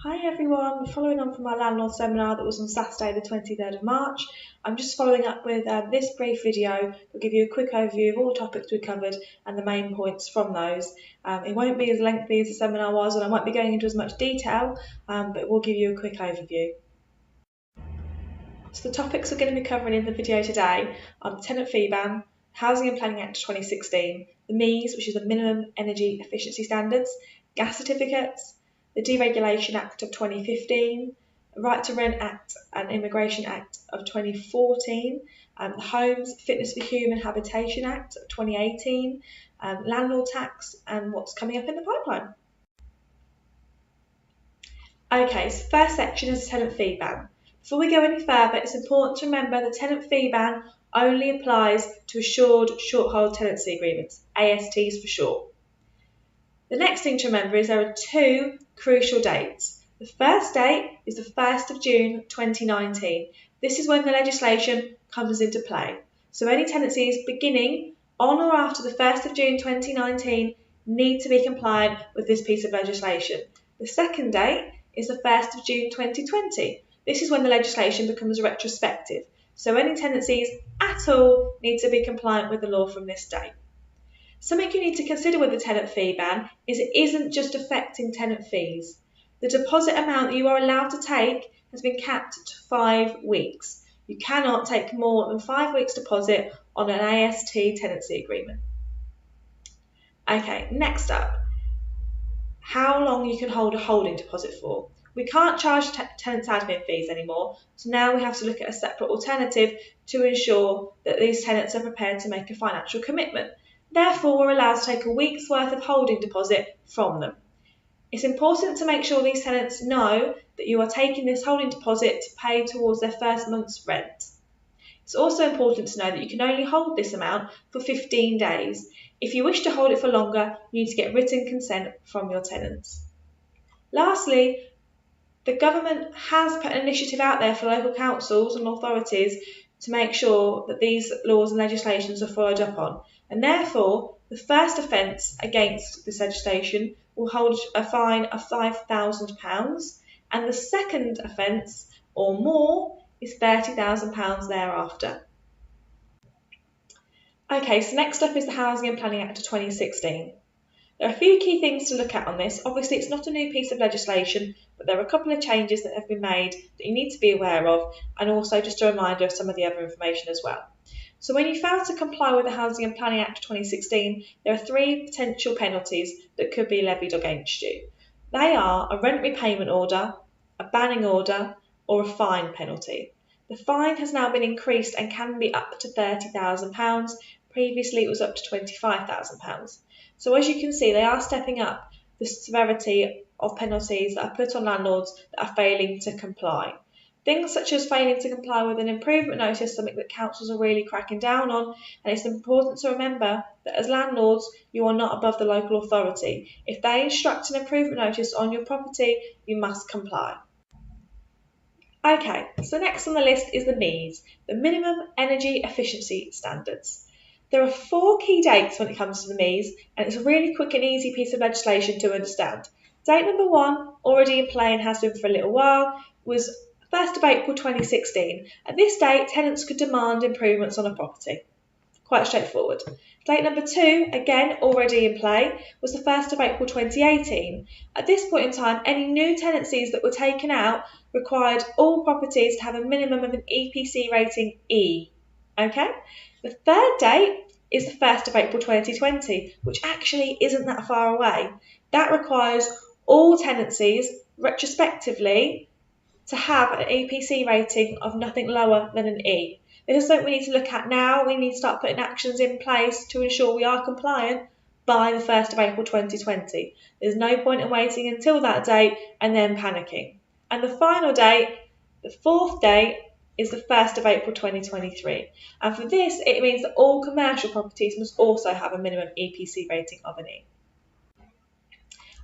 Hi everyone, following on from our landlord seminar that was on Saturday the 23rd of March, I'm just following up with this brief video that will give you a quick overview of all the topics we covered and the main points from those. It won't be as lengthy as the seminar was and I won't be going into as much detail, but it will give you a quick overview. So the topics we're going to be covering in the video today are the Tenant Feedback, Housing and Planning Act 2016, the MEES, which is the Minimum Energy Efficiency Standards, gas certificates, the Deregulation Act of 2015, the Right to Rent Act and Immigration Act of 2014, the Homes, Fitness for Human Habitation Act of 2018, Landlord Tax and what's coming up in the pipeline. Okay, so first section is tenant fee ban. Before we go any further, it's important to remember the tenant fee ban only applies to assured short-hold tenancy agreements, ASTs for short. The next thing to remember is there are two crucial dates. The first date is the 1st of June 2019. This is when the legislation comes into play. So any tenancies beginning on or after the 1st of June 2019 need to be compliant with this piece of legislation. The second date is the 1st of June 2020. This is when the legislation becomes retrospective. So any tenancies at all need to be compliant with the law from this date. Something you need to consider with the tenant fee ban is it isn't just affecting tenant fees. The deposit amount that you are allowed to take has been capped to 5 weeks. You cannot take more than 5 weeks deposit on an AST tenancy agreement. Okay, next up, how long you can hold a holding deposit for. We can't charge tenants admin fees anymore, so now we have to look at a separate alternative to ensure that these tenants are prepared to make a financial commitment. Therefore, we're allowed to take a week's worth of holding deposit from them. It's important to make sure these tenants know that you are taking this holding deposit to pay towards their first month's rent. It's also important to know that you can only hold this amount for 15 days. If you wish to hold it for longer, you need to get written consent from your tenants. Lastly, the government has put an initiative out there for local councils and authorities to make sure that these laws and legislations are followed up on. And therefore, the first offence against this legislation will hold a fine of £5,000 and the second offence or more is £30,000 thereafter. Okay, so next up is the Housing and Planning Act of 2016. There are a few key things to look at on this. Obviously, it's not a new piece of legislation, but there are a couple of changes that have been made that you need to be aware of, and also just a reminder of some of the other information as well. So when you fail to comply with the Housing and Planning Act 2016, there are 3 potential penalties that could be levied against you. They are a rent repayment order, a banning order, or a fine penalty. The fine has now been increased and can be up to £30,000. Previously, it was up to £25,000. So as you can see, they are stepping up the severity of penalties that are put on landlords that are failing to comply. Things such as failing to comply with an improvement notice, something that councils are really cracking down on, and it's important to remember that as landlords, you are not above the local authority. If they instruct an improvement notice on your property, you must comply. Okay, so next on the list is the MEES, the Minimum Energy Efficiency Standards. There are 4 key dates when it comes to the MEES, and it's a really quick and easy piece of legislation to understand. Date number 1, already in play and has been for a little while, was 1st of April 2016. At this date, tenants could demand improvements on a property. Quite straightforward. Date number 2, again already in play, was the 1st of April 2018. At this point in time, any new tenancies that were taken out required all properties to have a minimum of an EPC rating E. Okay? The third date is the 1st of April 2020, which actually isn't that far away. That requires all tenancies retrospectively to have an EPC rating of nothing lower than an E. This is something we need to look at now. We need to start putting actions in place to ensure we are compliant by the 1st of April 2020. There's no point in waiting until that date and then panicking. And the final date, the 4th date, is the 1st of April 2023. And for this, it means that all commercial properties must also have a minimum EPC rating of an E.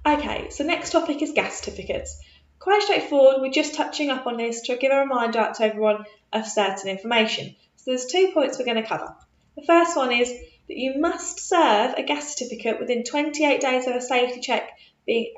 Okay, so next topic is gas certificates. Quite straightforward, we're just touching up on this to give a reminder out to everyone of certain information. So there's 2 points we're going to cover. The first one is that you must serve a gas certificate within 28 days of a safety check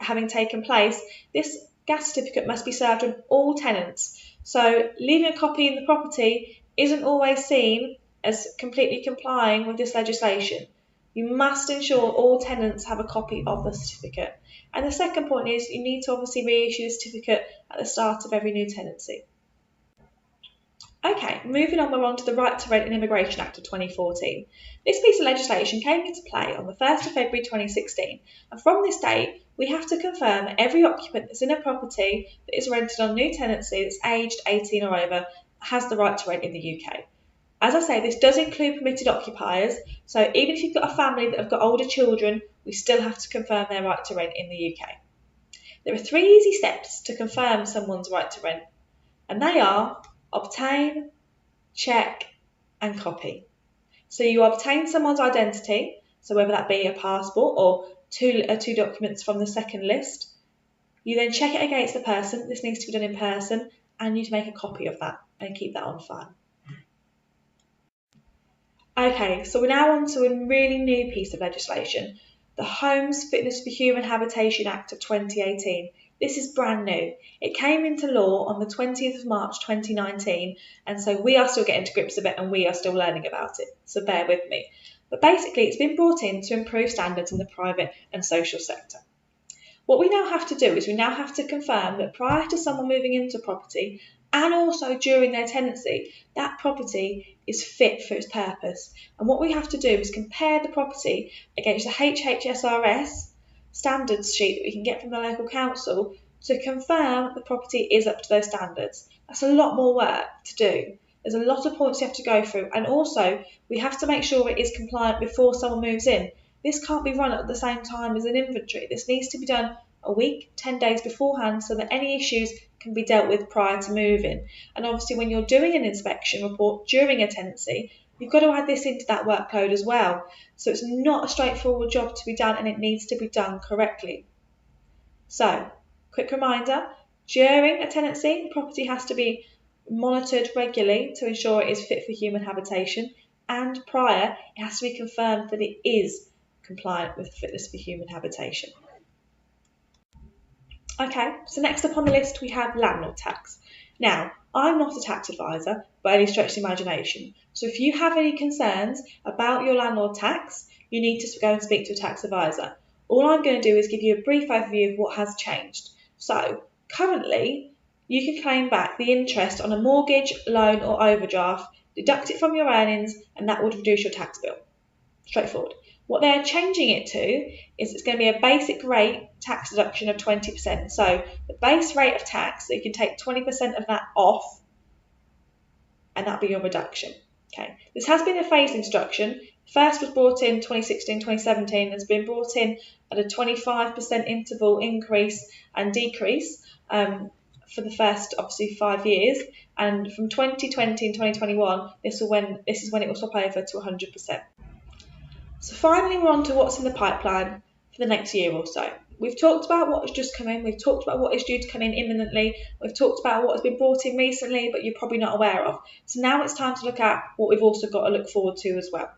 having taken place. This gas certificate must be served on all tenants. So leaving a copy in the property isn't always seen as completely complying with this legislation. You must ensure all tenants have a copy of the certificate. And the second point is you need to obviously reissue the certificate at the start of every new tenancy. Okay, moving on, we're on to the Right to Rent and Immigration Act of 2014. This piece of legislation came into play on the 1st of February 2016, and from this date, we have to confirm that every occupant that's in a property that is rented on new tenancy that's aged 18 or over has the right to rent in the UK. As I say, this does include permitted occupiers, so even if you've got a family that have got older children, we still have to confirm their right to rent in the UK. There are 3 easy steps to confirm someone's right to rent, and they are obtain, check, and copy. So you obtain someone's identity, so whether that be a passport or two documents from the second list. You then check it against the person. This needs to be done in person, and you make a copy of that and keep that on file. Okay, so we're now on to a really new piece of legislation, the Homes Fitness for Human Habitation Act of 2018. This is brand new. It came into law on the 20th of March 2019, and so we are still getting to grips with it and we are still learning about it, so bear with me. But basically, it's been brought in to improve standards in the private and social sector. What we now have to do is we now have to confirm that prior to someone moving into property and also during their tenancy, that property is fit for its purpose. And what we have to do is compare the property against the HHSRS standards sheet that we can get from the local council to confirm the property is up to those standards. That's a lot more work to do. There's a lot of points you have to go through, and also we have to make sure it is compliant before someone moves in. This can't be run at the same time as an inventory. This needs to be done a week, 10 days beforehand so that any issues can be dealt with prior to moving. And obviously when you're doing an inspection report during a tenancy, you've got to add this into that workload as well. So it's not a straightforward job to be done, and it needs to be done correctly. So, quick reminder, during a tenancy, the property has to be monitored regularly to ensure it is fit for human habitation, and prior, it has to be confirmed that it is compliant with fitness for human habitation. Okay, so next up on the list we have landlord tax. Now, I'm not a tax advisor by any stretch of the imagination, so if you have any concerns about your landlord tax, you need to go and speak to a tax advisor. All I'm going to do is give you a brief overview of what has changed. So, currently, you can claim back the interest on a mortgage, loan or overdraft, deduct it from your earnings, and that would reduce your tax bill. Straightforward. What they're changing it to is it's going to be a basic rate tax deduction of 20%. So the base rate of tax, so you can take 20% of that off, and that'll be your reduction. Okay. This has been a phased instruction. First was brought in 2016, 2017, has been brought in at a 25% interval increase and decrease for the first, obviously, 5 years. And from 2020 and 2021, this is when it will swap over to 100%. So finally, we're on to what's in the pipeline for the next year or so. We've talked about what has just come in, we've talked about what is due to come in imminently, we've talked about what has been brought in recently but you're probably not aware of. So now it's time to look at what we've also got to look forward to as well.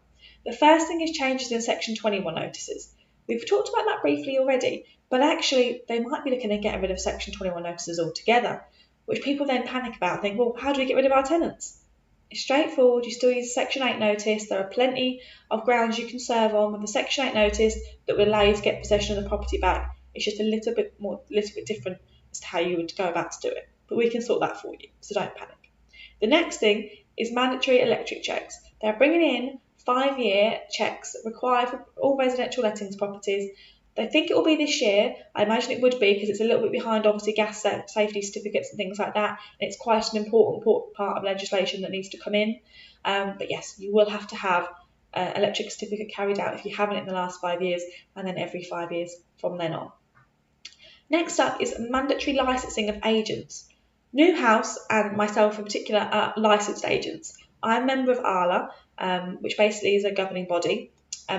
The first thing is changes in Section 21 notices. We've talked about that briefly already, but actually they might be looking at getting rid of Section 21 notices altogether, which people then panic about and think, well, how do we get rid of our tenants? It's straightforward. You still use a Section 8 notice. There are plenty of grounds you can serve on with a Section 8 notice that will allow you to get possession of the property back. It's just a little bit different as to how you would go about to do it. But we can sort that for you, so don't panic. The next thing is mandatory electric checks. They're bringing in 5-year checks required for all residential lettings properties. They think it will be this year. I imagine it would be because it's a little bit behind, obviously, gas safety certificates and things like that. And it's quite an important part of legislation that needs to come in. But yes, you will have to have an electric certificate carried out if you haven't in the last 5 years, and then every 5 years from then on. Next up is mandatory licensing of agents. New House and myself in particular are licensed agents. I'm a member of ALA, which basically is a governing body.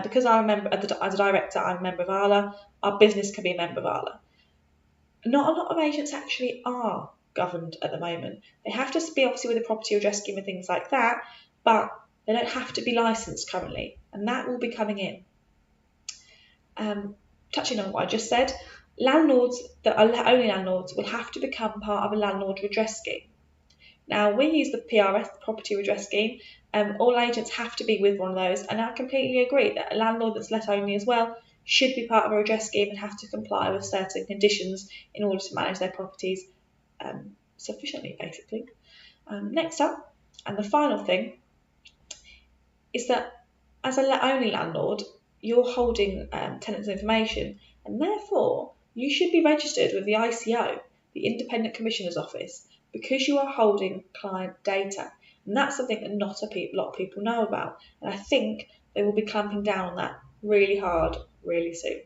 Because I'm a member, as a director, I'm a member of ALA, our business can be a member of ALA. Not a lot of agents actually are governed at the moment. They have to be obviously with a property address scheme and things like that, but they don't have to be licensed currently, and that will be coming in. Touching on what I just said, Landlords that are only landlords will have to become part of a landlord redress scheme. Now, we use the PRS, the Property Redress Scheme. All agents have to be with one of those, and I completely agree that a landlord that's let only as well should be part of a redress scheme and have to comply with certain conditions in order to manage their properties sufficiently, basically. Next up, and the final thing, is that as a let-only landlord, you're holding tenants' information, and therefore you should be registered with the ICO, the Independent Commissioner's Office, because you are holding client data. And that's something that not a lot of people know about. And I think they will be clamping down on that really hard, really soon.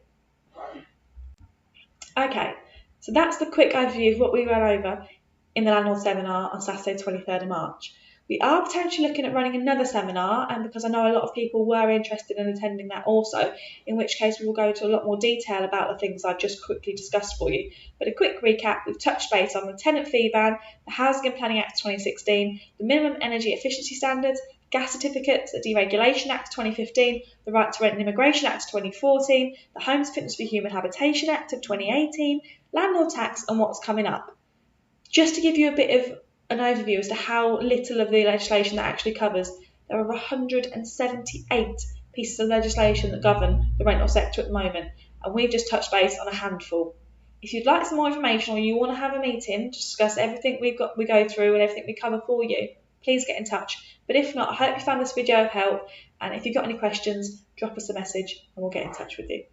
Okay, so that's the quick overview of what we ran over in the Landlord Seminar on Saturday 23rd of March. We are potentially looking at running another seminar, and because I know a lot of people were interested in attending that also, in which case we will go into a lot more detail about the things I've just quickly discussed for you. But a quick recap, we've touched base on the Tenant Feedback, the Housing and Planning Act 2016, the Minimum Energy Efficiency Standards, Gas Certificates, the Deregulation Act 2015, the Right to Rent and Immigration Act 2014, the Homes Fitness for Human Habitation Act of 2018, Landlord Tax, and what's coming up. Just to give you a bit of an overview as to how little of the legislation that actually covers, there are 178 pieces of legislation that govern the rental sector at the moment, and we've just touched base on a handful. If you'd like some more information or you want to have a meeting to discuss everything we go through and everything we cover for you, please get in touch. But if not, I hope you found this video of help, and if you've got any questions, drop us a message and we'll get in touch with you.